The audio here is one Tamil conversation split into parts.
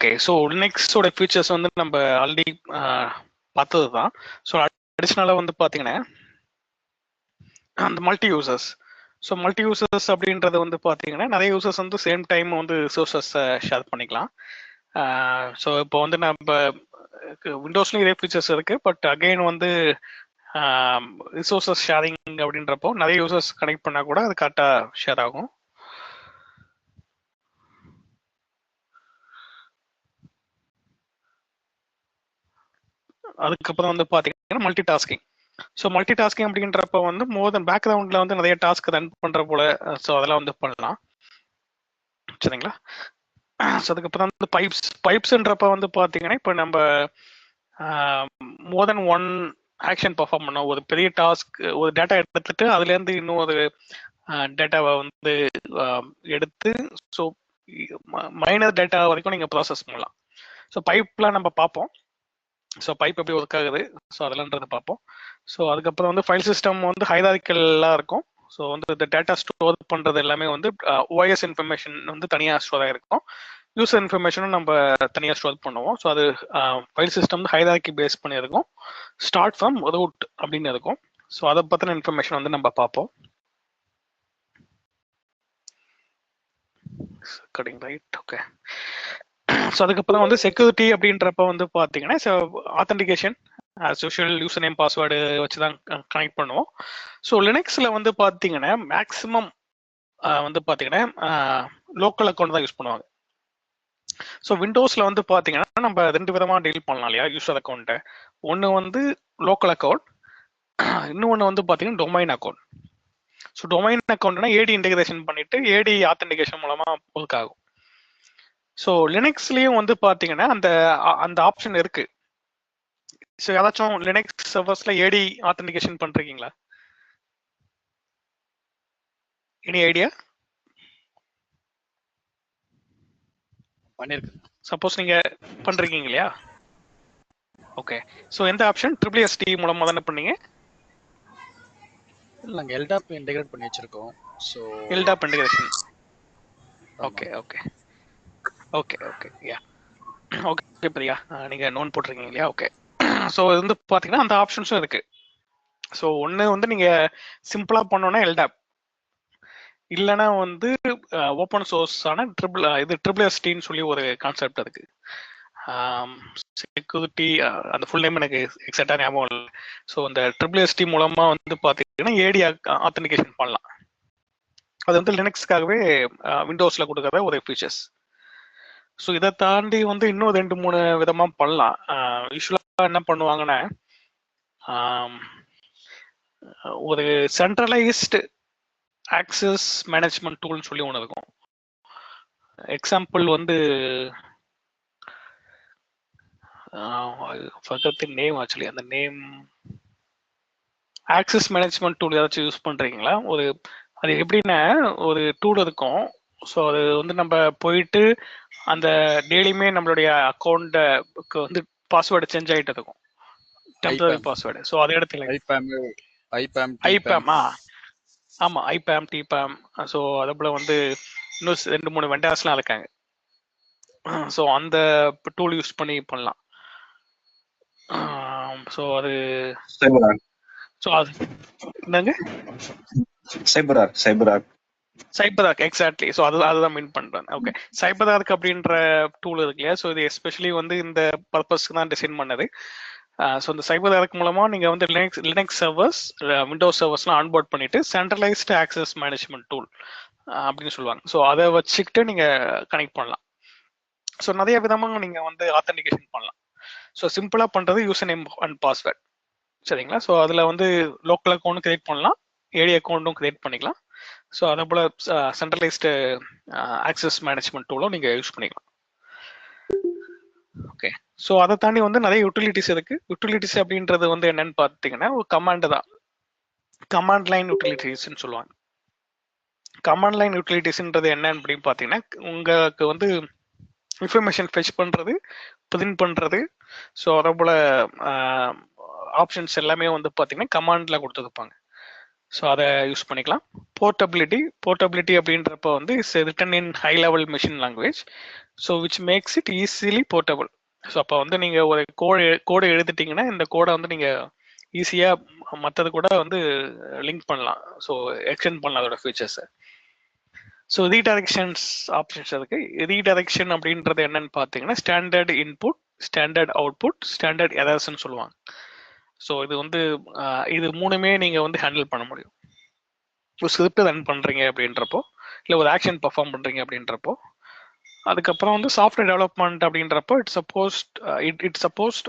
ஓகே, ஸோ லினக்ஸோட ஃபீச்சர்ஸ் வந்து நம்ம ஆல்ரெடி பார்த்தது தான். ஸோ அடிஷ்னலாக வந்து பார்த்தீங்கன்னா அந்த multi users. So multi users அப்படின்றது வந்து பார்த்தீங்கன்னா நிறைய யூசர்ஸ் வந்து சேம் டைம் வந்து ரிசோர்ஸஸை ஷேர் பண்ணிக்கலாம். ஸோ இப்போ வந்து நம்ம விண்டோஸ்லையும் இதே ஃபீச்சர்ஸ் இருக்கு, பட் அகெயின் வந்து ரிசோர்ஸஸ் ஷேரிங் அப்படின்றப்போ நிறைய யூசர்ஸ் கனெக்ட் பண்ணால் கூட அது கரெக்டாக ஷேர் ஆகும். அதுக்கப்புறம் வந்து பார்த்தீங்கன்னா multi tasking. So multi tasking அப்படின்றப்ப வந்து மோர் தென் பேக்ரவுண்டில் வந்து நிறைய டாஸ்க் ரன் பண்ணுற போல, ஸோ அதெல்லாம் வந்து பண்ணலாம். சரிங்களா? ஸோ அதுக்கப்புறம் வந்து பைப்ஸ்ன்றப்ப வந்து பார்த்தீங்கன்னா இப்போ நம்ம மோர் தென் ஒன் ஆக்ஷன் பர்ஃபார்ம் பண்ணோம். ஒரு பெரிய டாஸ்க், ஒரு டேட்டா எடுத்துட்டு அதுலேருந்து இன்னும் ஒரு டேட்டாவை வந்து எடுத்து ஸோ மைனர் டேட்டா வரைக்கும் நீங்கள் ப்ராசஸ் பண்ணலாம். ஸோ பைப்லாம் நம்ம பார்ப்போம். ஸோ பைப் எப்படி ஒர்க் ஆகுது, ஸோ அதெல்லாம்ன்றதை பார்ப்போம். ஸோ அதுக்கப்புறம் வந்து ஃபைல் சிஸ்டம் வந்து ஹைராரிக்கலாக இருக்கும். ஸோ வந்து இந்த டேட்டா ஸ்டோர் பண்ணுறது எல்லாமே வந்து ஓஎஸ் இன்ஃபர்மேஷன் வந்து தனியாக ஸ்டோர் ஆகிருக்கும், யூசர் இன்ஃபர்மேஷனும் நம்ம தனியாக ஸ்டோர் பண்ணுவோம். ஸோ அது ஃபைல் சிஸ்டம் வந்து ஹைரார்கி பேஸ் பண்ணியிருக்கும். ஸ்டார்ட் ஃப்ரம் ரூட் அப்படின்னு இருக்கும். ஸோ அதை பற்றின இன்ஃபர்மேஷன் வந்து நம்ம பார்ப்போம். Right, okay. ஸோ அதுக்கப்புறம் வந்து செக்யூரிட்டி அப்படின்றப்ப வந்து பார்த்தீங்கன்னா authentication as usual user name password வச்சு தான் கனெக்ட் பண்ணுவோம். ஸோ லினக்ஸில் வந்து பார்த்தீங்கன்னா மேக்ஸிமம் வந்து பார்த்தீங்கன்னா லோக்கல் அக்கௌண்ட் தான் யூஸ் பண்ணுவாங்க. ஸோ விண்டோஸில் வந்து பார்த்தீங்கன்னா நம்ம ரெண்டு விதமாக டீல் பண்ணலாம் இல்லையா யூசர் அக்கௌண்ட்டை. ஒன்று வந்து லோக்கல் அக்கௌண்ட், இன்னொன்று வந்து பார்த்தீங்கன்னா டொமைன் அக்கௌண்ட். ஸோ டொமைன் அக்கௌண்ட்னா ஏடி இன்டெகிரேஷன் பண்ணிட்டு ஏடி ஆத்தென்டிகேஷன் மூலமாக ஒர்க் ஆகும். ஸோ லினக்ஸ்லேயும் வந்து பார்த்தீங்கன்னா அந்த அந்த ஆப்ஷன் இருக்கு. ஸோ ஏதாச்சும் லினக்ஸ் சர்வர்ஸ்ல ஏடி ஆத்தென்டிகேஷன் பண்றீங்களா? Any idea? பண்ணிருக்கு. சப்போஸ் நீங்க பண்றீங்க இல்லையா? ஓகே. ஸோ எந்த ஆப்ஷன்? SSSD மூலமா தானே பண்ணீங்க? இல்லை, நாங்கள் எல்டாப் இன்டெகிரேட் பண்ணி வச்சிருக்கோம். So LDAP integration. Okay okay okay okay yeah okay Priya, நீங்க நோன் போட்டிருக்கீங்க இல்லையா? ஓகே. ஸோ இது வந்து பார்த்தீங்கன்னா அந்த ஆப்ஷன்ஸும் இருக்கு. ஸோ ஒன்று வந்து நீங்க சிம்பிளா பண்ணோன்னா எல்டாப், இல்லைன்னா வந்து ஓப்பன் சோர்ஸான SSSDன்னு சொல்லி ஒரு கான்செப்ட் இருக்கு. செக்யூரிட்டி அந்த ஃபுல் நேம் எனக்கு எக்ஸாக்டா ஞாபகம் இல்லை. ஸோ அந்த SSSD மூலமா வந்து பார்த்தீங்கன்னா ஏடி ஆத்தென்டிகேஷன் பண்ணலாம். அது வந்து லினக்ஸ்க்காகவே விண்டோஸ்ல கொடுக்குற ஒரு ஃபீச்சர்ஸ். ஸோ இதை தாண்டி வந்து இன்னும் 2-3 விதமா பண்ணலாம். யூஸ்வலா என்ன பண்ணுவாங்கன்னா ஒரு சென்ட்ரலைஸ்டு ஆக்சஸ் மேனேஜ்மெண்ட் டூல்னு சொல்லி ஒன்று இருக்கும். எக்ஸாம்பிள் வந்து நேம் ஆக்சுவலி அந்த நேம் ஆக்சஸ் மேனேஜ்மெண்ட் டூல் ஏதாச்சும் யூஸ் பண்றீங்களா? ஒரு அது எப்படின்னா ஒரு டூல் இருக்கும். ஸோ அது வந்து நம்ம போயிட்டு அந்த டெய்லியுமே நம்மளுடைய அக்கௌண்ட்டுக்கு வந்து பாஸ்வேர்டு சேஞ்ச் ஆகிட்டு இருக்கும், டெம்பரரி பாஸ்வேர்டு. ஸோ அதை இடத்துல ஐபேம் ஆமா, ஐபேம் டிபேம். ஸோ அது போல வந்து இன்னும் 2-3 வெண்டர்ஸ்லாம் இருக்காங்க. ஸோ அந்த டூல் யூஸ் பண்ணி பண்ணலாம். ஸோ அது என்னங்க சைபரார்க் எக்ஸாக்ட்லி. ஸோ அதுதான் மீன் பண்றேன். ஓகே, சைபரார்க் அப்படின்ற டூல் இருக்கு இல்லையா? ஸோ இது எஸ்பெஷலி வந்து இந்த பர்பஸ்க்கு தான் டிசைன் பண்ணது. ஸோ இந்த சைபரார்க் மூலமா நீங்க வந்து லினக்ஸ் சர்வர்ஸ், விண்டோஸ் சர்வர்ஸ்லாம் ஆன்போர்ட் பண்ணிட்டு சென்ட்ரலைஸ்டு ஆக்சஸ் மேனேஜ்மெண்ட் டூல் அப்படின்னு சொல்லுவாங்க. ஸோ அதை வச்சுக்கிட்டு நீங்க கனெக்ட் பண்ணலாம். ஸோ நிறைய விதமாக நீங்க வந்து ஆத்தென்டிகேஷன் பண்ணலாம். ஸோ சிம்பிளா பண்றது யூசர் நேம் அண்ட் பாஸ்வேர்ட். சரிங்களா? ஸோ அதில் வந்து லோக்கல் அக்கௌண்ட்டும் கிரியேட் பண்ணலாம், ஏடி அக்கௌண்ட்டும் கிரியேட் பண்ணிக்கலாம். ஸோ அதே போல் சென்ட்ரலைஸ்டு ஆக்சஸ் மேனேஜ்மெண்ட் டூலும் நீங்கள் யூஸ் பண்ணிக்கலாம். ஓகே. ஸோ அதை தாண்டி வந்து நிறைய யூட்டிலிட்டிஸ் இருக்கு. யூட்டிலிட்டிஸ் அப்படின்றது வந்து என்னன்னு பார்த்தீங்கன்னா ஒரு கமாண்ட் தான், கமாண்ட் லைன் யூட்டிலிட்டிஸ்ன்னு சொல்லுவாங்க. கமாண்ட் லைன் யூட்டிலிட்டிஸ்ன்றது என்னன்னு அப்படின்னு பார்த்தீங்கன்னா உங்களுக்கு வந்து இன்ஃபர்மேஷன் ஃபெச் பண்ணுறது, பிரிண்ட் பண்ணுறது, ஸோ அதே போல் ஆப்ஷன்ஸ் எல்லாமே வந்து பார்த்தீங்கன்னா கமாண்டில் கொடுத்துருப்பாங்க. ஸோ அதை யூஸ் பண்ணிக்கலாம். போர்ட்டபிலிட்டி அப்படின்றப்ப வந்து it's written in high level machine language, so which makes it easily portable. So அப்போ வந்து நீங்கள் ஒரு கோடு எழுதிட்டீங்கன்னா இந்த கோடை வந்து நீங்கள் ஈஸியாக மற்றது கூட வந்து லிங்க் பண்ணலாம், ஸோ எக்ஸ்டெண்ட் பண்ணலாம் அதோட ஃபீச்சர்ஸை. ஸோ ரீடைரக்ஷன்ஸ் ஆப்ஷன்ஸ் இருக்கு. ரீடைரக்ஷன் அப்படின்றது என்னன்னு பார்த்தீங்கன்னா standard input, standard output, standard எரர்ஸ்ன்னு சொல்லுவாங்க. ஸோ இது வந்து இது மூணுமே நீங்கள் வந்து ஹேண்டில் பண்ண முடியும். ஒரு ஸ்கிரிப்ட் ரன் பண்ணுறீங்க அப்படின்றப்போ, இல்லை ஒரு ஆக்ஷன் பர்ஃபார்ம் பண்ணுறீங்க அப்படின்றப்போ. அதுக்கப்புறம் வந்து சாஃப்ட்வேர் டெவலப்மெண்ட் அப்படின்றப்போ it's supposed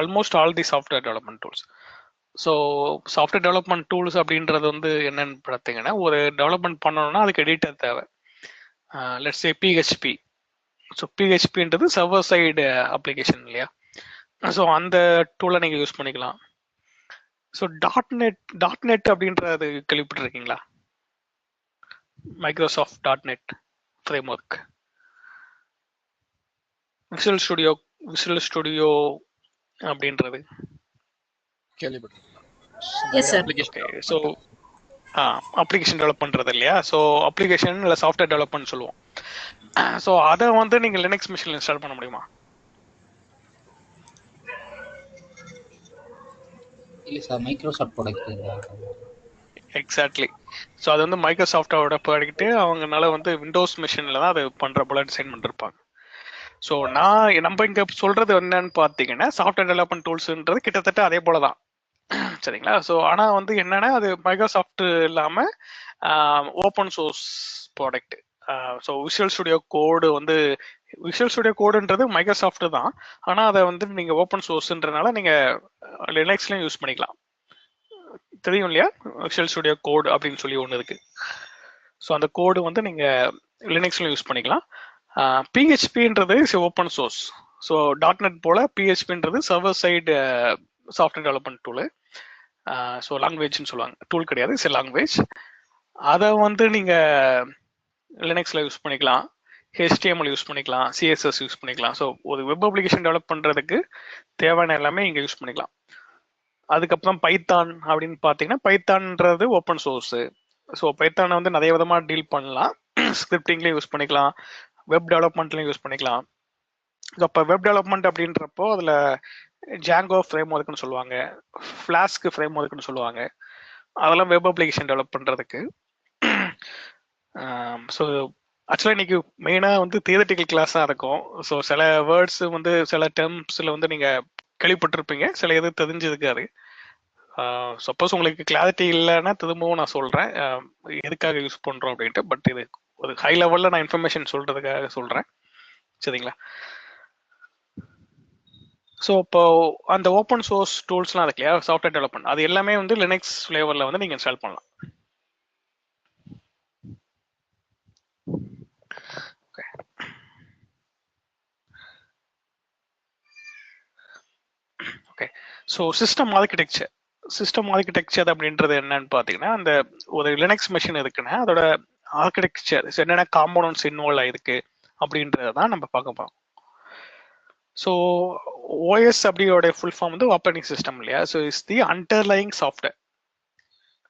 almost all the software development tools. So software development tools அப்படின்றது வந்து என்னன்னு பார்த்தீங்கன்னா, ஒரு டெவலப்மெண்ட் பண்ணணும்னா அதுக்கு எடிட்டர் தேவை. Let's say PHP. ஸோ பிஹெச்பின்றது சர்வர் சைடு அப்ளிகேஷன் இல்லையா? ஸோ அந்த டூலை நீங்கள் யூஸ் பண்ணிக்கலாம். ஸோ டாட் நெட் அப்படின்றது கேள்விப்பட்டிருக்கீங்களா? Microsoft dot net frame work. Visual studio அப்படின்றது கேள்விப்பட்டிருக்கேன். Yes, sir. So application develop பண்ணுறது இல்லையா? ஸோ அப்ளிகேஷன் இல்லை சாஃப்ட்வேர் டெவலப்மெண்ட் சொல்லுவோம். ஸோ அதை வந்து நீங்கள் லினக்ஸ் மிஷினில் இன்ஸ்டால் பண்ண முடியுமா? இல்லை sir, Microsoft product. Exactly. So அது வந்து மைக்ரோசாஃப்டோட ப்ராடக்ட்டு. அவங்கனால வந்து விண்டோஸ் மிஷினில் தான் அது பண்ணுற போல டிசைன் பண்ணிருப்பாங்க. ஸோ நம்ம இங்கே சொல்றது என்னன்னு பார்த்தீங்கன்னா, சாஃப்ட்வேர் டெவலப்மெண்ட் டூல்ஸ்ன்றது கிட்டத்தட்ட அதே போல தான், சரிங்களா? ஸோ ஆனால் வந்து என்னன்னா அது மைக்ரோசாஃப்ட் இல்லாமல் open source product. So visual studio கோடுன்றது மைக்ரோசாஃப்ட் தான், ஆனால் அதை வந்து நீங்கள் ஓப்பன் சோர்ஸ்ன்றனால நீங்கள் லினக்ஸ்லையும் யூஸ் பண்ணிக்கலாம். தெரியும் இல்லையா? விஷுவல் ஸ்டுடியோ கோட் அப்படின்னு சொல்லி ஒன்று இருக்கு. ஸோ அந்த கோடு வந்து நீங்கள் லினக்ஸ்லையும் யூஸ் பண்ணிக்கலாம். பிஹெச்பின்றது ஓப்பன் சோர்ஸ். ஸோ டாட்.நெட் போல பிஹெச்பின்றது server side software development tool. So லாங்குவேஜ்னு சொல்லுவாங்க, டூல் கிடையாது, இட்ஸ் லாங்குவேஜ். அதை வந்து நீங்கள் லினக்ஸில் யூஸ் பண்ணிக்கலாம், HTML யூஸ் பண்ணிக்கலாம், CSS யூஸ் பண்ணிக்கலாம். ஸோ ஒரு வெப் அப்ளிகேஷன் டெவலப் பண்ணுறதுக்கு தேவையான எல்லாமே இங்கே யூஸ் பண்ணிக்கலாம். அதுக்கப்புறம் பைத்தான் அப்படின்னு பார்த்தீங்கன்னா, பைத்தான்ன்றது ஓப்பன் சோர்ஸு. ஸோ பைத்தானை வந்து நிறைய விதமாக டீல் பண்ணலாம். ஸ்கிரிப்டிங்லேயும் யூஸ் பண்ணிக்கலாம், வெப் டெவலப்மெண்ட்லையும் யூஸ் பண்ணிக்கலாம். இப்போ வெப் டெவலப்மெண்ட் அப்படின்றப்போ அதில் ஜாங்கோ ஃப்ரேம் ஒர்க்னு சொல்லுவாங்க, ஃப்ளாஸ்க் ஃப்ரேம் ஒர்க்னு சொல்லுவாங்க. அதெல்லாம் வெப் அப்ளிகேஷன் டெவலப் பண்ணுறதுக்கு. ஸோ ஆக்சுவலாக இன்னைக்கு மெயினாக வந்து தியரட்டிக்கல் கிளாஸாக இருக்கும். ஸோ சில வேர்ட்ஸ் வந்து சில டேர்ம்ஸில் வந்து நீங்கள் கேள்விப்பட்டிருப்பீங்க, சில எது தெரிஞ்சிருக்காரு. சப்போஸ் உங்களுக்கு கிளாரிட்டி இல்லைன்னா திரும்பவும் நான் சொல்கிறேன் எதுக்காக யூஸ் பண்ணுறோம் அப்படின்ட்டு. பட் இது ஒரு ஹை லெவலில் நான் இன்ஃபர்மேஷன் சொல்கிறதுக்காக சொல்கிறேன், சரிங்களா? ஸோ இப்போ அந்த ஓப்பன் சோர்ஸ் டூல்ஸ்லாம் இருக்கு இல்லையா, சாஃப்ட்வேர் டெவலப்மெண்ட், அது எல்லாமே வந்து லினக்ஸ் ஃப்ளேவரில் வந்து நீங்கள் இன்ஸ்டால் பண்ணலாம். ஓகே. ஸோ சிஸ்டம் ஆர்கிடெக்சர் அப்படின்றது என்னன்னு பார்த்தீங்கன்னா, அந்த ஒரு லினக்ஸ் மிஷின் இருக்குன்னா அதோட ஆர்கிடெக்சர் என்னென்ன காம்போனன்ட்ஸ் இன்வால்வ் ஆயிருக்கு அப்படின்றத தான் நம்ம பார்க்க போகிறோம். ஸோ OS அப்படியோட ஃபுல் ஃபார்ம் வந்து ஆப்பரேட்டிங் சிஸ்டம் இல்லையா? So it's the underlying software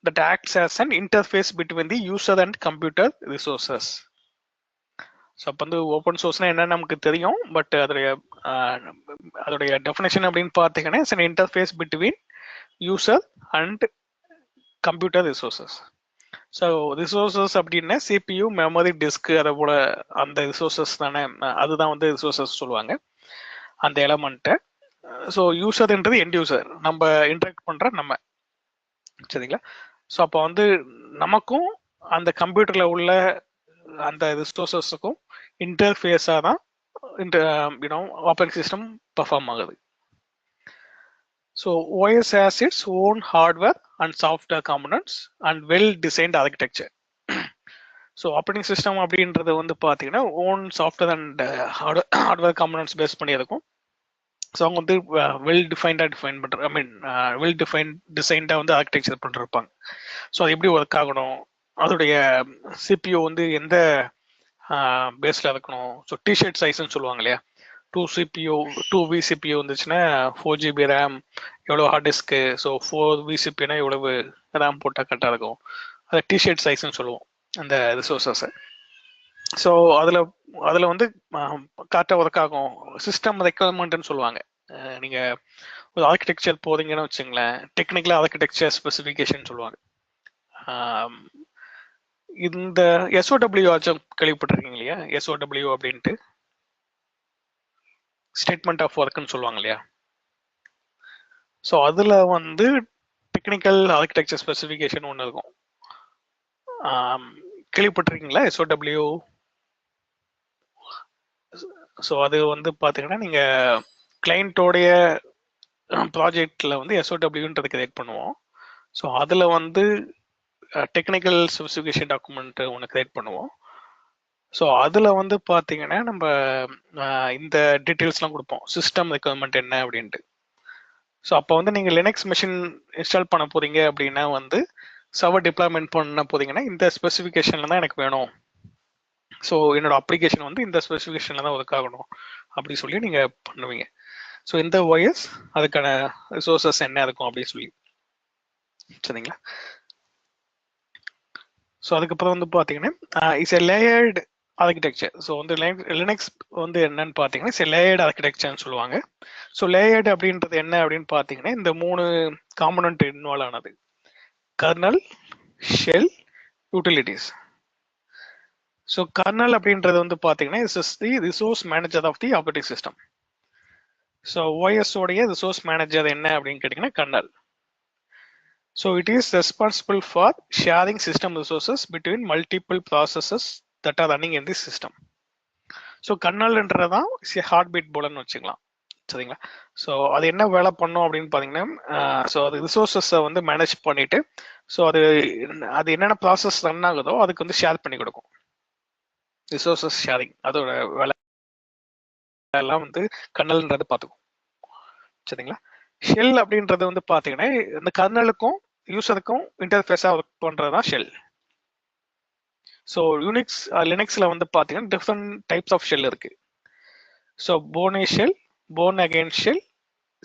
that acts as an interface between the user and computer resources. So அப்போ வந்து ஓப்பன் சோர்ஸ்னா என்னன்னு நமக்கு தெரியும், பட் அதோடைய டெஃபினேஷன் அப்படின்னு பார்த்தீங்கன்னா it's an interface between user and computer resources. So resources அப்படின்னா CPU, மெமரி, டிஸ்க், அதை போல அந்த ரிசோர்ஸஸ் தானே, அதுதான் வந்து ரிசோர்ஸஸ் சொல்லுவாங்க, அந்த எலமெண்ட்டை. ஸோ யூசர்ன்றது எண்ட் யூசர், நம்ம இன்டராக்ட் பண்ணுற நம்ம, சரிங்களா? ஸோ அப்போ வந்து நமக்கும் அந்த கம்ப்யூட்டரில் உள்ள அந்த ரிசோர்ஸஸுக்கும் இன்டர்ஃபேஸாக தான் ஆப்பரேட்டிங் சிஸ்டம் பர்ஃபார்ம் ஆகுது. So OS has its own hardware and software components and well-designed architecture. So operating system அப்படின்றது வந்து பார்த்தீங்கன்னா own software and hardware components base பண்ணி இருக்கும். ஸோ அவங்க வந்து வெல் டிசைன்டாக வந்து ஆர்கிடெக்சர் பண்ணிருப்பாங்க. ஸோ அது எப்படி ஒர்க் ஆகணும், அதோடைய CPU வந்து எந்த பேஸில் இருக்கணும், ஸோ டிஷர்ட் சைஸ்ன்னு சொல்லுவாங்க இல்லையா, 2 vCPU வந்துச்சுன்னா 4 GB ரேம், எவ்வளோ ஹார்ட் டிஸ்க்கு, ஸோ 4 vCPUனா எவ்வளவு ரேம் போட்டால் கரெக்டாக இருக்கும். அதை டிஷர்ட் சைஸ்ன்னு சொல்லுவோம் அந்த ரிசோர்ஸஸை. ஸோ அதில் வந்து கரெக்டாக ஒர்க் ஆகும். சிஸ்டம் ரெக்குவயர்மெண்ட்னு சொல்லுவாங்க. நீங்கள் ஒரு ஆர்கிடெக்சர் போறீங்கன்னு வச்சுங்களேன், டெக்னிக்கலாக ஆர்கிடெக்சர் ஸ்பெசிஃபிகேஷன் சொல்லுவாங்க. இந்த SOW ஆச்சும் கேள்விப்பட்டிருக்கீங்க இல்லையா? SOW அப்படின்ட்டு ஸ்டேட்மெண்ட் ஆஃப் ஒர்க்னு சொல்லுவாங்க இல்லையா? ஸோ அதில் வந்து டெக்னிக்கல் ஆர்கிடெக்சர் ஸ்பெசிஃபிகேஷன் ஒன்று இருக்கும். கேள்விப்பட்டிருக்கீங்களா SOW? ஸோ அது வந்து பார்த்தீங்கன்னா நீங்கள் கிளைண்ட்டோடைய ப்ராஜெக்டில் வந்து SOWன்றது கிரியேட் பண்ணுவோம். ஸோ அதில் வந்து டெக்னிக்கல் ஸ்பெசிஃபிகேஷன் டாக்குமெண்ட் ஒன்று கிரியேட் பண்ணுவோம். ஸோ அதில் வந்து பார்த்தீங்கன்னா நம்ம இந்த டீட்டெயில்ஸ்லாம் கொடுப்போம், சிஸ்டம் ரெக்குவயர்மெண்ட் என்ன அப்படின்ட்டு. ஸோ அப்போ வந்து நீங்கள் லினக்ஸ் மிஷின் இன்ஸ்டால் பண்ண போறீங்க அப்படின்னா வந்து சர்வர் டிப்ளாய்மெண்ட் பண்ண போறீங்கன்னா இந்த ஸ்பெசிஃபிகேஷனில் தான் எனக்கு வேணும், ஸோ என்னோட அப்ளிகேஷன் வந்து இந்த ஸ்பெசிஃபிகேஷனில் தான் ஒர்க் ஆகணும் அப்படி சொல்லி நீங்கள் பண்ணுவீங்க. ஸோ இந்த OS அதுக்கான ரிசோர்ஸஸ் என்ன இருக்கும் அப்படின்னு சொல்லி, சரிங்களா? ஸோ அதுக்கப்புறம் வந்து பார்த்தீங்கன்னா it's a layered architecture. So வந்து லினக்ஸ் வந்து என்னன்னு பார்த்தீங்கன்னா இட்ஸ் எ லேயர்டு ஆர்கிடெக்சர்னு சொல்லுவாங்க. ஸோ லேயர்டு அப்படின்றது என்ன அப்படின்னு பார்த்தீங்கன்னா இந்த 3 காம்பனன்ட் இன்வால்வ் ஆனது: kernel, shell, utilities. So kernel அப்படின்றது வந்து பார்த்தீங்கன்னா is the resource manager of the operating system. So OS உடைய ரிசோர்ஸ் மேனேஜர் என்ன அப்படின்னு கேட்டிங்கன்னா kernel. So it is responsible for sharing system resources between multiple processes that are running in this system. So கர்னல்ன்றதான் ஹார்ட் பீட் போலன்னு வச்சுக்கலாம், சரிங்களா? ஸோ அது என்ன வேலை பண்ணும் அப்படின்னு பார்த்தீங்கன்னா ஸோ அது ரிசோர்ஸஸை வந்து மேனேஜ் பண்ணிட்டு ஸோ அது என்னென்ன ப்ராசஸ் ரன் ஆகுதோ அதுக்கு வந்து ஷேர் பண்ணி கொடுக்கும். ரிசோர்ஸஸ் ஷேரிங் அதோட வேலை எல்லாம் வந்து கர்னல்ன்றது பார்த்துக்கும், சரிங்களா? ஷெல் அப்படின்றது வந்து பார்த்தீங்கன்னா இந்த கர்னலுக்கும் யூசருக்கும் இன்டர்ஃபேஸாக ஒர்க் பண்ணுறது தான் ஷெல். ஸோ லினக்ஸில் வந்து பார்த்தீங்கன்னா டிஃப்ரெண்ட் டைப்ஸ் ஆஃப் ஷெல் இருக்கு. So Bourne shell, Bourne again shell,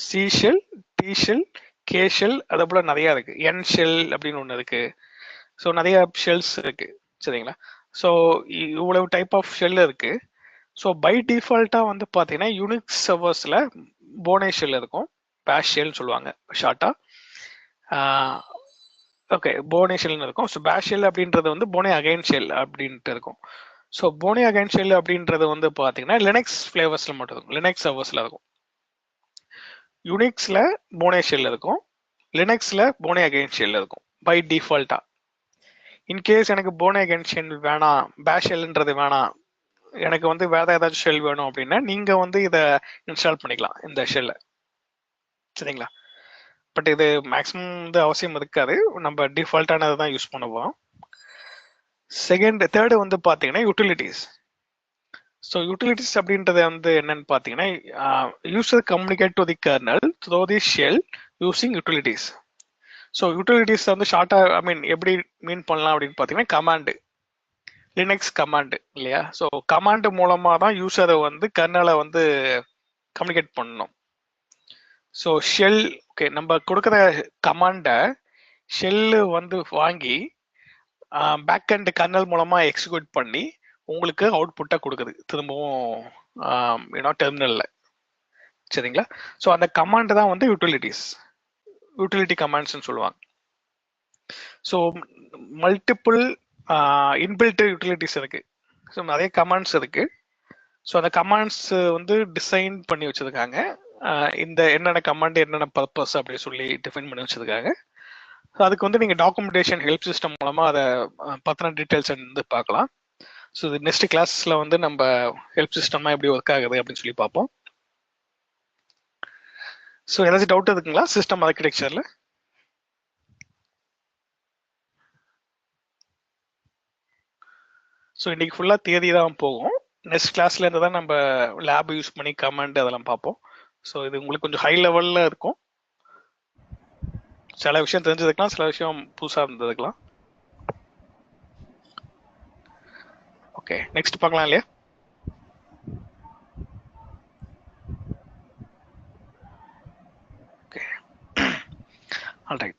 C shell, T shell, K shell, அது போல நிறையா இருக்கு. என் ஷெல் அப்படின்னு ஒன்று இருக்கு. ஸோ நிறைய ஷெல்ஸ் இருக்கு, சரிங்களா? ஸோ இவ்வளவு டைப் ஆஃப் ஷெல் இருக்கு. ஸோ பை டிஃபால்ட்டாக வந்து பார்த்தீங்கன்னா யூனிக்ஸ் சர்வர்ஸில் போனே ஷெல் இருக்கும், பேஷ் ஷெல்னு சொல்லுவாங்க ஷார்ட்டா. ஓகே, போனே ஷெல்னு இருக்கும். ஸோ பேஷ் ஷெல் அப்படின்றது வந்து போனே அகைன் ஷெல் அப்படின்ட்டு இருக்கும். ஸோ போனே அகைன் ஷெல் அப்படின்றது வந்து பார்த்தீங்கன்னா லினக்ஸ் ஃப்ளேவர்ஸில் மட்டும் இருக்கும், லினக்ஸ் சர்வர்ஸில் இருக்கும். யூனிக்ஸில் போனே ஷெல் இருக்கும், லினக்ஸில் போனே அகைன் ஷெல் இருக்கும் பை டிஃபால்ட்டாக. இன்கேஸ் எனக்கு போனே அகைன் ஷெல் வேணாம், பேஷ் ஷெல்ன்றது வேணாம், எனக்கு வந்து வேற ஏதாச்சும் ஷெல் வேணும் அப்படின்னா நீங்கள் வந்து இதை இன்ஸ்டால் பண்ணிக்கலாம் இந்த ஷெல்லை, சரிங்களா? பட் இது மேக்ஸிமம் வந்து அவசியம் இருக்காது, நம்ம டிஃபால்ட்டானதை தான் யூஸ் பண்ணுவோம். தேர்டு வந்து பார்த்தீங்கன்னா யூட்டிலிட்டிஸ். ஸோ யூட்டிலிட்டிஸ் அப்படின்றது வந்து என்னன்னு பார்த்தீங்கன்னா user communicate to the kernel through the shell using utilities. So utilities வந்து ஷார்ட்டாக எப்படி மீன் பண்ணலாம் அப்படின்னு பார்த்தீங்கன்னா கமாண்டு, லினக்ஸ் கமாண்டு இல்லையா? ஸோ கமாண்டு மூலமாக தான் யூசரை வந்து கர்னலை வந்து கம்யூனிகேட் பண்ணணும். ஸோ ஷெல், ஓகே, நம்ம கொடுக்குற கமாண்டை ஷெல்லு வந்து வாங்கி பேக் அண்ட் கர்னல் மூலமாக எக்ஸிக்யூட் பண்ணி உங்களுக்கு அவுட்புட்டாக கொடுக்குது திரும்பவும் டெர்மினலில், சரிங்களா? ஸோ அந்த கமாண்ட் தான் வந்து யூட்டிலிட்டி கமாண்ட்ஸ்ன்னு சொல்லுவாங்க. ஸோ மல்டிபிள் இன்பில்ட் யூட்டிலிட்டிஸ் இருக்கு, ஸோ நிறைய கமாண்ட்ஸ் இருக்கு. ஸோ அந்த கமாண்ட்ஸ் வந்து டிசைன் பண்ணி வச்சிருக்காங்க, இந்த என்னென்ன கமாண்ட் என்னென்ன பர்பஸ் அப்படின்னு சொல்லி டிஃபைன் பண்ணி வச்சிருக்காங்க. ஸோ அதுக்கு வந்து நீங்கள் டாக்குமெண்டேஷன் ஹெல்ப் சிஸ்டம் மூலமாக அதை பற்றின டீட்டெயில்ஸ் வந்து பார்க்கலாம். ஸோ இது நெக்ஸ்ட் கிளாஸில் வந்து நம்ம ஹெல்ப் சிஸ்டம்லாம் எப்படி ஒர்க் ஆகுது அப்படின்னு சொல்லி பார்ப்போம். ஸோ ஏதாச்சும் டவுட் இருக்குங்களா சிஸ்டம் ஆர்கிடெக்சரில்? ஸோ இன்னைக்கு ஃபுல்லாக தியரி தான் போகும். நெக்ஸ்ட் கிளாஸ்ல இருந்து தான் நம்ம லேப் யூஸ் பண்ணி கமாண்ட் அதெல்லாம் பார்ப்போம். ஸோ இது உங்களுக்கு கொஞ்சம் ஹை லெவலில் இருக்கும், சில விஷயம் தெரிஞ்சதுக்கலாம், சில விஷயம் புதுசாக இருந்ததுக்கலாம். ஓகே, நெக்ஸ்ட் பார்க்கலாம் இல்லையா? ஆல்ரைட்.